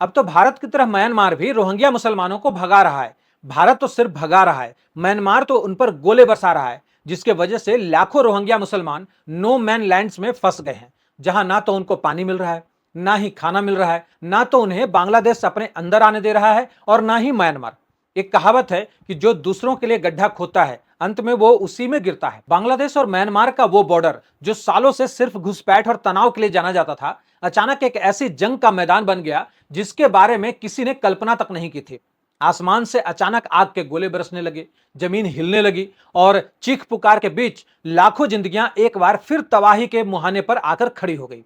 अब तो भारत की तरह म्यांमार भी रोहिंग्या मुसलमानों को भगा रहा है। भारत तो सिर्फ भगा रहा है, म्यांमार तो उन पर गोले बरसा रहा है, जिसके वजह से लाखों रोहिंग्या मुसलमान नो मैन लैंड्स में फंस गए हैं, जहां ना तो उनको पानी मिल रहा है, ना ही खाना मिल रहा है, ना तो उन्हें बांग्लादेश अपने अंदर आने दे रहा है और ना ही म्यांमार। एक कहावत है कि जो दूसरों के लिए गड्ढा खोदता है अंत में वो उसी में गिरता है। बांग्लादेश और म्यांमार का वो बॉर्डर जो सालों से सिर्फ घुसपैठ और तनाव के लिए जाना जाता था, अचानक एक ऐसी जंग का मैदान बन गया जिसके बारे में किसी ने कल्पना तक नहीं की थी। आसमान से अचानक आग के गोले बरसने लगे, जमीन हिलने लगी और चीख पुकार के बीच लाखों जिंदगियां एक बार फिर तबाही के मुहाने पर आकर खड़ी हो गई।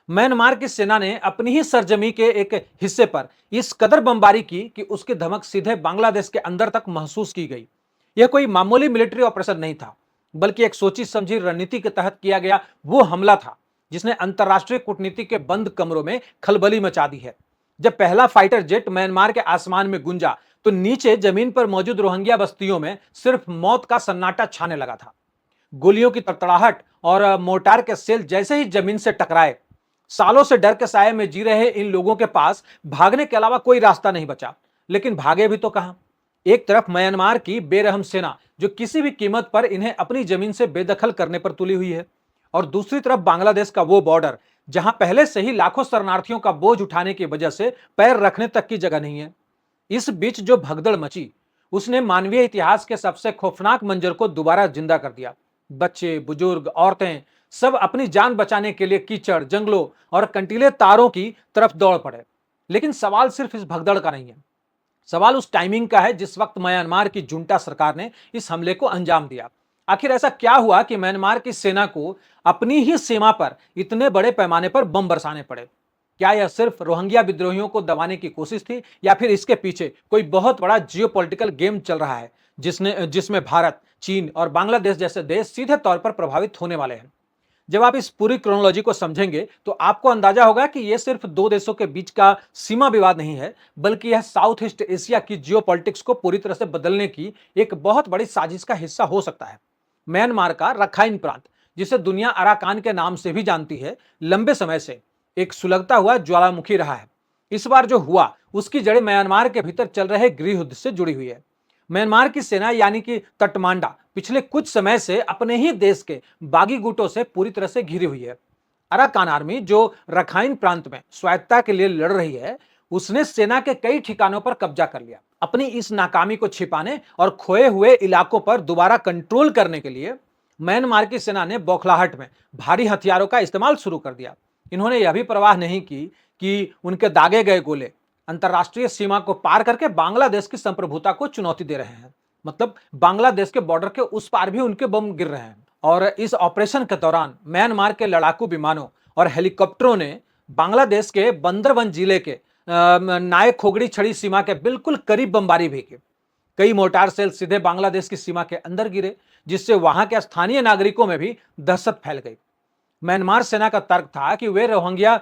म्यांमार की सेना ने अपनी ही सरजमी के एक हिस्से पर इस कदर बमबारी की कि उसकी धमक सीधे बांग्लादेश के अंदर तक महसूस की गई। यह कोई मामूली मिलिट्री ऑपरेशन नहीं था, बल्कि एक सोची समझी रणनीति के तहत किया गया वो हमला था जिसने अंतरराष्ट्रीय कूटनीति के बंद कमरों में खलबली मचा दी है। जब पहला फाइटर जेट म्यांमार के आसमान में गूंजा तो नीचे जमीन पर मौजूद रोहिंग्या बस्तियों में सिर्फ मौत का सन्नाटा छाने लगा था। गोलियों की तड़तड़ाहट और मोर्टार के सेल जैसे ही जमीन से टकराए, सालों से डर के साए में जी रहे इन लोगों के पास भागने के अलावा कोई रास्ता नहीं बचा। लेकिन भागे भी तो कहां। एक तरफ म्यांमार की बेरहम सेना जो किसी भी कीमत पर इन्हें अपनी जमीन से बेदखल करने पर तुली हुई है, और दूसरी तरफ बांग्लादेश का वो बॉर्डर जहां पहले से ही लाखों शरणार्थियों का बोझ उठाने की वजह से पैर रखने तक की जगह नहीं है। इस बीच जो भगदड़ मची उसने मानवीय इतिहास के सबसे खौफनाक मंजर को दोबारा जिंदा कर दिया। बच्चे, बुजुर्ग, औरतें सब अपनी जान बचाने के लिए कीचड़, जंगलों और कंटीले तारों की तरफ दौड़ पड़े। लेकिन सवाल सिर्फ इस भगदड़ का नहीं है, सवाल उस टाइमिंग का है जिस वक्त म्यांमार की जुंटा सरकार ने इस हमले को अंजाम दिया। आखिर ऐसा क्या हुआ कि म्यांमार की सेना को अपनी ही सीमा पर इतने बड़े पैमाने पर बम बरसाने पड़े? क्या यह सिर्फ रोहिंग्या विद्रोहियों को दबाने की कोशिश थी, या फिर इसके पीछे कोई बहुत बड़ा जियोपॉलिटिकल गेम चल रहा है जिसमें भारत, चीन और बांग्लादेश जैसे देश सीधे तौर पर प्रभावित होने वाले हैं? जब आप इस पूरी क्रोनोलॉजी को समझेंगे तो आपको अंदाजा होगा कि यह सिर्फ दो देशों के बीच का सीमा विवाद नहीं है, बल्कि यह साउथ ईस्ट एशिया की जियोपॉलिटिक्स को पूरी तरह से बदलने की एक बहुत बड़ी साजिश का हिस्सा हो सकता है। म्यांमार का रखाइन प्रांत, जिसे दुनिया अराकान के नाम से भी जानती है, लंबे समय से एक सुलगता हुआ ज्वालामुखी रहा है। इस बार जो हुआ उसकी जड़ें म्यांमार के भीतर चल रहे गृह युद्ध से जुड़ी हुई है। म्यांमार की सेना यानी कि तटमांडा पिछले कुछ समय से अपने ही देश के बागी गुटों से पूरी तरह से घिरी हुई है। अराकान आर्मी जो रखाइन प्रांत में स्वायत्तता के लिए लड़ रही है, उसने सेना के कई ठिकानों पर कब्जा कर लिया। अपनी इस नाकामी को छिपाने और खोए हुए इलाकों पर दोबारा कंट्रोल करने के लिए म्यांमार की सेना ने बौखलाहट में भारी हथियारों का इस्तेमाल शुरू कर दिया। इन्होंने यह भी परवाह नहीं की कि उनके दागे गए गोले अंतरराष्ट्रीय सीमा को पार करके बांग्लादेश की संप्रभुता को चुनौती दे रहे हैं। मतलब बांग्लादेश के बॉर्डर के उस पार भी उनके बम गिर रहे हैं। और इस ऑपरेशन के दौरान म्यांमार के लड़ाकू विमानों और हेलीकॉप्टरों ने बांग्लादेश के बंदरबन जिले के नायक खोगड़ी छड़ी सीमा के बिल्कुल करीब बमबारी भी की। कई मोर्टार सेल सीधे बांग्लादेश की सीमा के अंदर गिरे, जिससे वहां के स्थानीय नागरिकों में भी दहशत फैल गई। म्यांमार सेना का तर्क था कि वे रोहिंग्या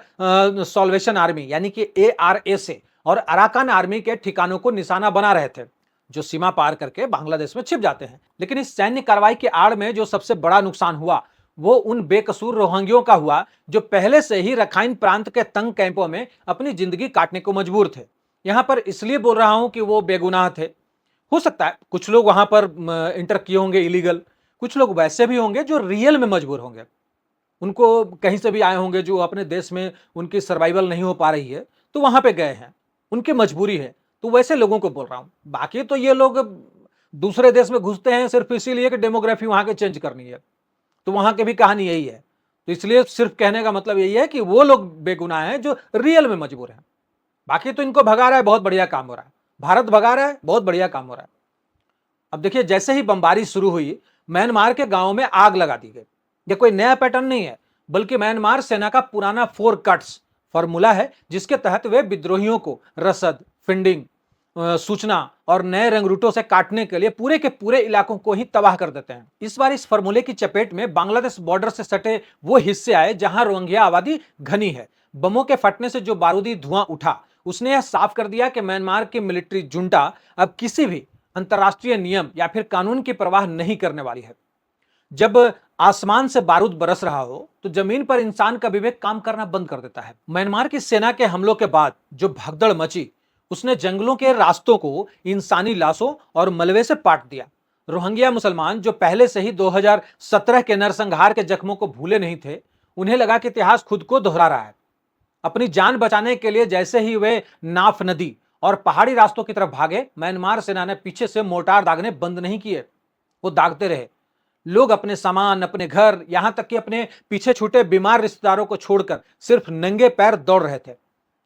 सॉल्वेशन आर्मी यानी कि ARSA और अराकान आर्मी के ठिकानों को निशाना बना रहे थे, जो सीमा पार करके बांग्लादेश में छिप जाते हैं। लेकिन इस सैन्य कार्रवाई की आड़ में जो सबसे बड़ा नुकसान हुआ वो उन बेकसूर रोहिंग्यों का हुआ जो पहले से ही रखाइन प्रांत के तंग कैंपों में अपनी जिंदगी काटने को मजबूर थे। यहां पर इसलिए बोल रहा हूं कि वो बेगुनाह थे। हो सकता है कुछ लोग वहां पर इंटर किए होंगे इलीगल, कुछ लोग वैसे भी होंगे जो रियल में मजबूर होंगे। उनको कहीं से भी आए होंगे, जो अपने देश में उनकी सर्वाइवल नहीं हो पा रही है तो वहां पे गए हैं, उनकी मजबूरी है। तो वैसे लोगों को बोल रहा हूं। बाकी तो ये लोग दूसरे देश में घुसते हैं सिर्फ इसीलिए कि डेमोग्राफी वहां के चेंज करनी है, तो वहां की भी कहानी यही है। तो इसलिए सिर्फ कहने का मतलब यही है कि वो लोग बेगुनाह हैं जो रियल में मजबूर हैं। बाकी तो इनको भगा रहा है, बहुत बढ़िया काम हो रहा है। भारत भगा रहा है, बहुत बढ़िया काम हो रहा है। अब देखिए, जैसे ही बमबारी शुरू हुई म्यांमार के गांवों में आग लगा दी गई। यह कोई नया पैटर्न नहीं है, बल्कि म्यांमार सेना का पुराना 4 कट्स फॉर्मूला है, जिसके तहत वे विद्रोहियों को रसद, फिंडिंग, सूचना और नए रंग रूटों से काटने के लिए पूरे के पूरे इलाकों को ही तबाह कर देते हैं। इस बार इस फॉर्मूले की चपेट में बांग्लादेश बॉर्डर से सटे वो हिस्से आए जहां रोहिंग्या आबादी घनी है। बमों के फटने से जो बारूदी धुआं उठा उसने यह साफ कर दिया कि म्यांमार की मिलिट्री जुंटा अब किसी भी अंतर्राष्ट्रीय नियम या फिर कानून की परवाह नहीं करने वाली है। जब आसमान से बारूद बरस रहा हो तो जमीन पर इंसान का विवेक काम करना बंद कर देता है। म्यांमार की सेना के हमलों के बाद जो भगदड़ मची, उसने जंगलों के रास्तों को इंसानी लाशों और मलबे से पाट दिया। रोहिंग्या मुसलमान जो पहले से ही 2017 के नरसंहार के जख्मों को भूले नहीं थे, उन्हें लगा कि इतिहास खुद को दोहरा रहा है। अपनी जान बचाने के लिए जैसे ही वे नाफ नदी और पहाड़ी रास्तों की तरफ भागे, म्यांमार सेना ने पीछे से मोर्टार दागने बंद नहीं किए। वो दागते रहे। लोग अपने सामान, अपने घर, यहां तक कि अपने पीछे छूटे बीमार रिश्तेदारों को छोड़कर सिर्फ नंगे पैर दौड़ रहे थे।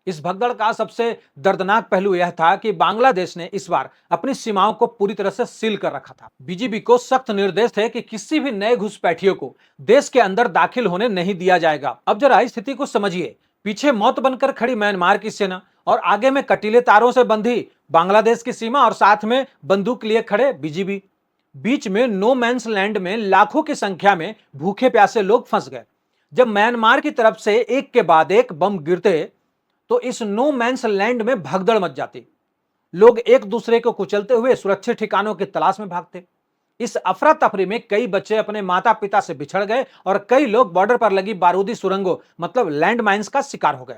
इस भगदड़ का सबसे दर्दनाक पहलू यह था कि बांग्लादेश ने इस बार अपनी सीमाओं को पूरी तरह से सील कर रखा था। बीजीबी को सख्त निर्देश थे कि किसी भी नए घुसपैठियों को देश के अंदर दाखिल होने नहीं दिया जाएगा। अब जरा स्थिति को समझिए। पीछे मौत बनकर खड़ी म्यांमार की सेना और आगे में कटीले तारों से बंधी बांग्लादेश की सीमा और साथ में बंदूक लिए खड़े बीजीबी। बीच में नो मैंस लैंड में लाखों की संख्या में भूखे प्यासे लोग फंस गए। जब म्यांमार की तरफ से एक के बाद एक बम गिरते तो इस नो मैंस लैंड में भगदड़ मच जाती। लोग एक दूसरे को कुचलते हुए सुरक्षित ठिकानों की तलाश में भागते। इस अफरा तफरी में कई बच्चे अपने माता पिता से बिछड़ गए और कई लोग बॉर्डर पर लगी बारूदी सुरंगों मतलब लैंड माइंस का शिकार हो गए।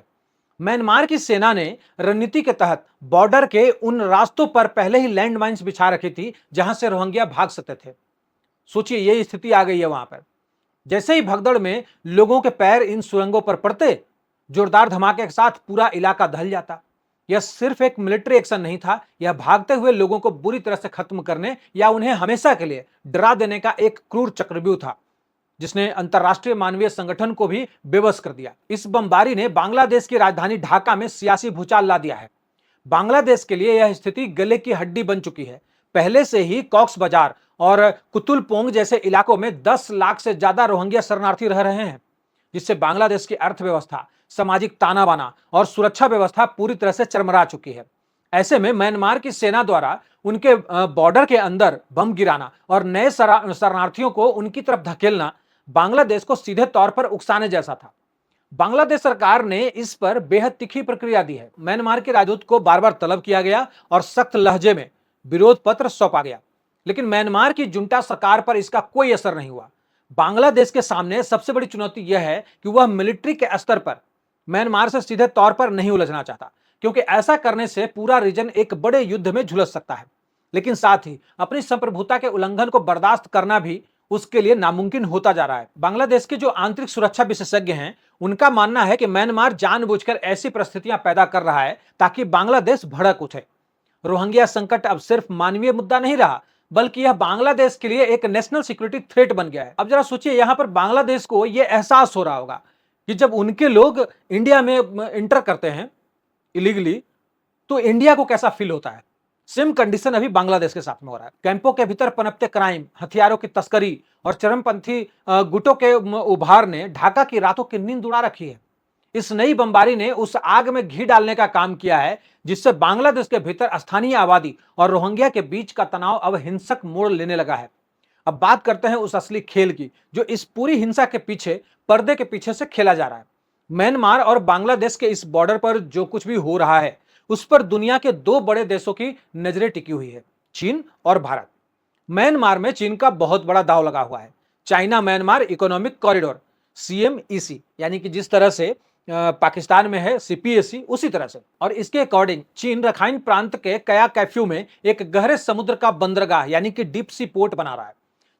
म्यांमार की सेना ने रणनीति के तहत बॉर्डर के उन रास्तों पर पहले ही लैंड माइंस बिछा रखी थी जहां से रोहिंग्या भाग सकते थे। सोचिए ये स्थिति आ गई है वहां पर। जैसे ही भगदड़ में लोगों के पैर इन सुरंगों पर पड़ते, जोरदार धमाके के साथ पूरा इलाका दहल जाता। यह सिर्फ एक मिलिट्री एक्शन नहीं था, यह भागते हुए लोगों को बुरी तरह से खत्म करने या उन्हें हमेशा के लिए डरा देने का एक क्रूर चक्रव्यूह था, जिसने अंतरराष्ट्रीय मानवीय संगठन को भी बेबस कर दिया। इस बमबारी ने बांग्लादेश की राजधानी ढाका में सियासी भूचाल ला दिया है। बांग्लादेश के लिए यह स्थिति गले की हड्डी बन चुकी है। पहले से ही कॉक्स बाजार और कुतुलपोंग जैसे इलाकों में 10 लाख से ज्यादा रोहिंग्या शरणार्थी रह रहे हैं, जिससे बांग्लादेश की अर्थव्यवस्था, सामाजिक ताना बाना और सुरक्षा व्यवस्था पूरी तरह से चरमरा चुकी है। ऐसे में म्यांमार की सेना द्वारा उनके बॉर्डर के अंदर बम गिराना और नए शरणार्थियों को उनकी तरफ धकेलना बांग्लादेश को सीधे तौर पर उकसाने जैसा था। बांग्लादेश सरकार ने इस पर बेहद तीखी प्रतिक्रिया दी है। म्यांमार के राजदूत को बार बार तलब किया गया और सख्त लहजे में विरोध पत्र सौंपा गया, लेकिन म्यांमार की जुंटा सरकार पर इसका कोई असर नहीं हुआ। बांग्लादेश के सामने सबसे बड़ी चुनौती यह है कि वह मिलिट्री के स्तर पर म्यांमार से सीधे तौर पर नहीं उलझना चाहता, क्योंकि ऐसा करने से पूरा रीजन एक बड़े युद्ध में झुलस सकता है। लेकिन साथ ही अपनी संप्रभुता के उल्लंघन को बर्दाश्त करना भी उसके लिए नामुमकिन होता जा रहा है। बांग्लादेश के जो आंतरिक सुरक्षा विशेषज्ञ हैं, उनका मानना है कि म्यांमार जानबूझकर ऐसी परिस्थितियां पैदा कर रहा है ताकि बांग्लादेश भड़क उठे। रोहिंग्या संकट अब सिर्फ मानवीय मुद्दा नहीं रहा, बल्कि यह बांग्लादेश के लिए एक नेशनल सिक्योरिटी थ्रेट बन गया है। अब जरा सोचिए, यहां पर बांग्लादेश को यह एहसास हो रहा होगा कि जब उनके लोग इंडिया में इंटर करते हैं इलीगली, तो इंडिया को कैसा फील होता है। सेम कंडीशन अभी बांग्लादेश के साथ में हो रहा है। कैंपों के भीतर पनपते क्राइम, हथियारों की तस्करी और चरमपंथी गुटों के उभार ने ढाका की रातों की नींद उड़ा रखी है। इस नई बमबारी ने उस आग में घी डालने का काम किया है जिससे बांग्लादेश के भीतर स्थानीय आबादी और रोहिंग्या के बीच का तनाव अब हिंसक मोड़ लेने लगा है। अब बात करते हैं उस असली खेल की जो इस पूरी हिंसा के पीछे, पर्दे के पीछे से खेला जा रहा है। म्यांमार और बांग्लादेश के इस बॉर्डर पर जो कुछ भी हो रहा है, उस पर दुनिया के दो बड़े देशों की नजरें टिकी हुई है, चीन और भारत। म्यांमार में चीन का बहुत बड़ा दांव लगा हुआ है। China Myanmar economic corridor CMEC, यानी कि जिस तरह से पाकिस्तान में है CPEC, उसी तरह से। और इसके अकॉर्डिंग चीन रखाइन प्रांत के कया कैफ्यू में एक गहरे समुद्र का बंदरगाह यानी कि डीप सी पोर्ट बना रहा है।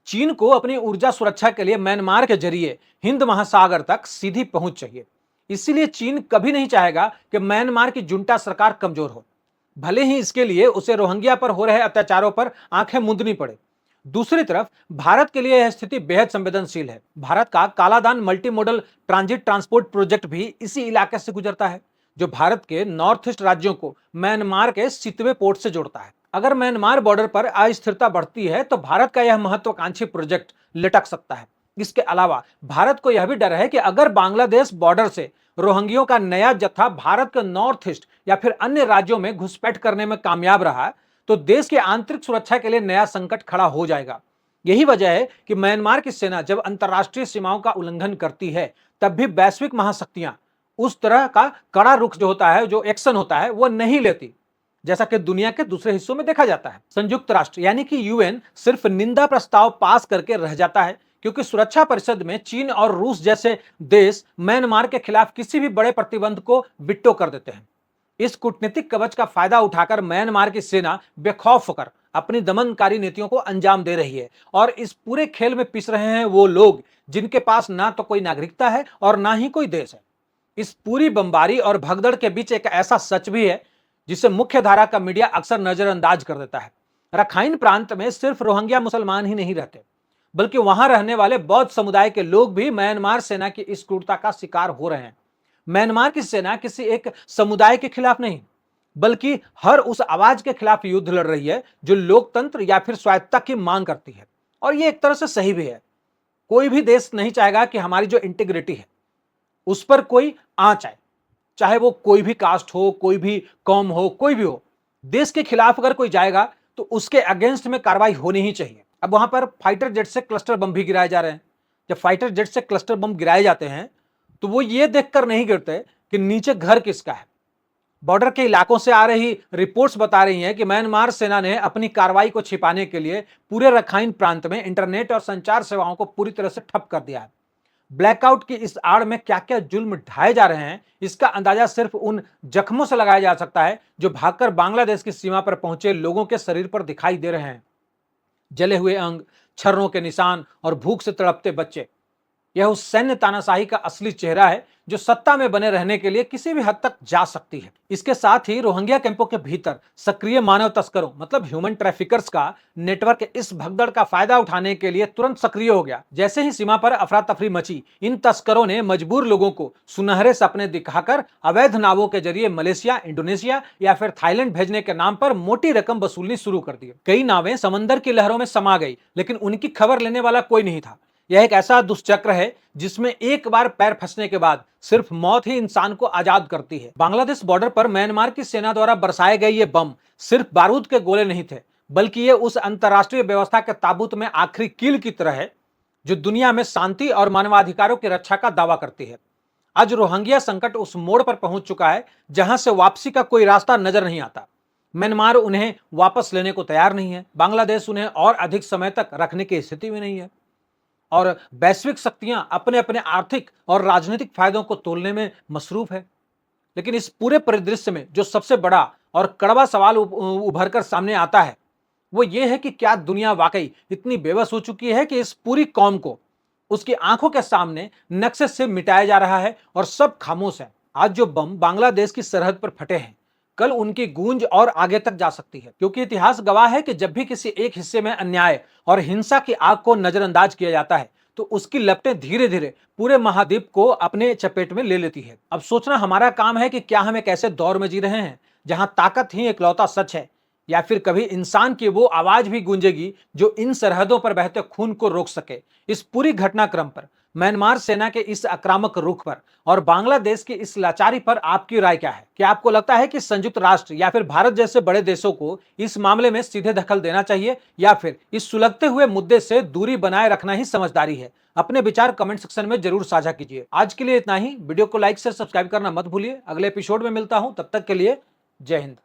चीन को अपनी ऊर्जा सुरक्षा के लिए म्यांमार के जरिए हिंद महासागर तक सीधी पहुंच चाहिए। इसीलिए चीन कभी नहीं चाहेगा कि म्यांमार की जुंटा सरकार कमजोर हो, भले ही इसके लिए उसे रोहिंग्या पर हो रहे अत्याचारों पर आंखें मूंदनी पड़े। दूसरी तरफ भारत के लिए यह स्थिति बेहद संवेदनशील है। भारत का Kaladan multi modal transit transport project भी इसी इलाके से गुजरता है, जो भारत के नॉर्थ ईस्ट राज्यों को म्यांमार के सितवे पोर्ट से जोड़ता है। अगर म्यांमार बॉर्डर पर अस्थिरता बढ़ती है तो भारत का यह महत्वाकांक्षी प्रोजेक्ट लटक सकता है। इसके अलावा भारत को यह भी डर है कि अगर बांग्लादेश बॉर्डर से रोहिंग्यों का नया जत्था भारत के नॉर्थ ईस्ट या फिर अन्य राज्यों में घुसपैठ करने में कामयाब रहा तो देश की आंतरिक सुरक्षा के लिए नया संकट खड़ा हो जाएगा। यही वजह है कि म्यांमार की सेना जब अंतरराष्ट्रीय सीमाओं का उल्लंघन करती है, तब भी वैश्विक महाशक्तियां उस तरह का कड़ा रुख जो होता है, जो एक्शन होता है, वो नहीं लेती, जैसा कि दुनिया के दूसरे हिस्सों में देखा जाता है। संयुक्त राष्ट्र यानी कि UN सिर्फ निंदा प्रस्ताव पास करके रह जाता है, क्योंकि सुरक्षा परिषद में चीन और रूस जैसे देश म्यांमार के खिलाफ किसी भी बड़े प्रतिबंध को विटो कर देते हैं। इस कूटनीतिक कवच का फायदा उठाकर म्यांमार की सेना बेखौफ होकर अपनी दमनकारी नीतियों को अंजाम दे रही है और इस पूरे खेल में पिस रहे हैं वो लोग जिनके पास ना तो कोई नागरिकता है और ना ही कोई देश है। इस पूरी बमबारी और भगदड़ के बीच एक ऐसा सच भी है जिसे मुख्य धारा का मीडिया अक्सर नजरअंदाज कर देता है। रखाइन प्रांत में सिर्फ रोहिंग्या मुसलमान ही नहीं रहते, बल्कि वहां रहने वाले बौद्ध समुदाय के लोग भी म्यांमार सेना की इस क्रूरता का शिकार हो रहे हैं। म्यांमार की सेना किसी एक समुदाय के खिलाफ नहीं, बल्कि हर उस आवाज के खिलाफ युद्ध लड़ रही है जो लोकतंत्र या फिर स्वायत्तता की मांग करती है। और ये एक तरह से सही भी है। कोई भी देश नहीं चाहेगा कि हमारी जो इंटीग्रिटी है उस पर कोई आंच आए, चाहे वो कोई भी कास्ट हो, कोई भी कौम हो, कोई भी हो। देश के खिलाफ अगर कोई जाएगा तो उसके अगेंस्ट में कार्रवाई होनी ही चाहिए। अब वहां पर फाइटर जेट से क्लस्टर बम भी गिराए जा रहे हैं। जब फाइटर जेट से क्लस्टर बम गिराए जाते हैं तो वो ये देखकर नहीं गिरते कि नीचे घर किसका है। बॉर्डर के इलाकों से आ रही रिपोर्ट्स बता रही हैं कि म्यांमार सेना ने अपनी कार्रवाई को छिपाने के लिए पूरे रखाइन प्रांत में इंटरनेट और संचार सेवाओं को पूरी तरह से ठप कर दिया है। ब्लैकआउट की इस आड़ में क्या क्या जुल्म ढाए जा रहे हैं, इसका अंदाजा सिर्फ उन जख्मों से लगाया जा सकता है जो भागकर बांग्लादेश की सीमा पर पहुंचे लोगों के शरीर पर दिखाई दे रहे हैं। जले हुए अंग, छर्रों के निशान और भूख से तड़पते बच्चे, यह उस सैन्य तानाशाही का असली चेहरा है जो सत्ता में बने रहने के लिए किसी भी हद तक जा सकती है। इसके साथ ही रोहिंग्या कैंपों के भीतर सक्रिय मानव तस्करों मतलब ह्यूमन ट्रैफिकर्स का नेटवर्क इस भगदड़ का फायदा उठाने के लिए तुरंत सक्रिय हो गया। जैसे ही सीमा पर अफरा तफरी मची, इन तस्करों ने मजबूर लोगों को सुनहरे सपने दिखाकर अवैध नावों के जरिए मलेशिया, इंडोनेशिया या फिर थाईलैंड भेजने के नाम पर मोटी रकम वसूलनी शुरू कर दी। कई नावें समंदर की लहरों में समा गई, लेकिन उनकी खबर लेने वाला कोई नहीं था। यह एक ऐसा दुष्चक्र है जिसमें एक बार पैर फंसने के बाद सिर्फ मौत ही इंसान को आजाद करती है। बांग्लादेश बॉर्डर पर म्यांमार की सेना द्वारा बरसाए गए ये बम सिर्फ बारूद के गोले नहीं थे, बल्कि ये उस अंतरराष्ट्रीय व्यवस्था के ताबूत में आखिरी कील की तरह है जो दुनिया में शांति और मानवाधिकारों की रक्षा का दावा करती है। आज रोहिंग्या संकट उस मोड़ पर पहुंच चुका है जहां से वापसी का कोई रास्ता नजर नहीं आता। म्यांमार उन्हें वापस लेने को तैयार नहीं है, बांग्लादेश उन्हें और अधिक समय तक रखने की स्थिति में नहीं है, और वैश्विक शक्तियां अपने अपने आर्थिक और राजनीतिक फायदों को तोलने में मसरूफ है। लेकिन इस पूरे परिदृश्य में जो सबसे बड़ा और कड़वा सवाल उभर कर सामने आता है वो ये है कि क्या दुनिया वाकई इतनी बेबस हो चुकी है कि इस पूरी कौम को उसकी आंखों के सामने नक्शे से मिटाया जा रहा है और सब खामोश है। आज जो बम बांग्लादेश की सरहद पर फटे हैं, कल उनकी गूंज और आगे तक जा सकती है, क्योंकि इतिहास गवाह है कि जब भी किसी एक हिस्से में अन्याय और हिंसा की आग को नजरअंदाज किया जाता है तो उसकी लपटें धीरे धीरे पूरे महाद्वीप को अपने चपेट में ले लेती है। अब सोचना हमारा काम है कि क्या हम एक ऐसे दौर में जी रहे हैं जहां ताकत ही इकलौता सच है, या फिर कभी इंसान की वो आवाज भी गूंजेगी जो इन सरहदों पर बहते खून को रोक सके। इस पूरी घटनाक्रम पर, म्यांमार सेना के इस आक्रामक रुख पर और बांग्लादेश की इस लाचारी पर आपकी राय क्या है? क्या आपको लगता है कि संयुक्त राष्ट्र या फिर भारत जैसे बड़े देशों को इस मामले में सीधे दखल देना चाहिए, या फिर इस सुलगते हुए मुद्दे से दूरी बनाए रखना ही समझदारी है? अपने विचार कमेंट सेक्शन में जरूर साझा कीजिए। आज के लिए इतना ही। वीडियो को लाइक से सब्सक्राइब करना मत भूलिए। अगले एपिसोड में मिलता हूं, तब तक के लिए जय हिंद।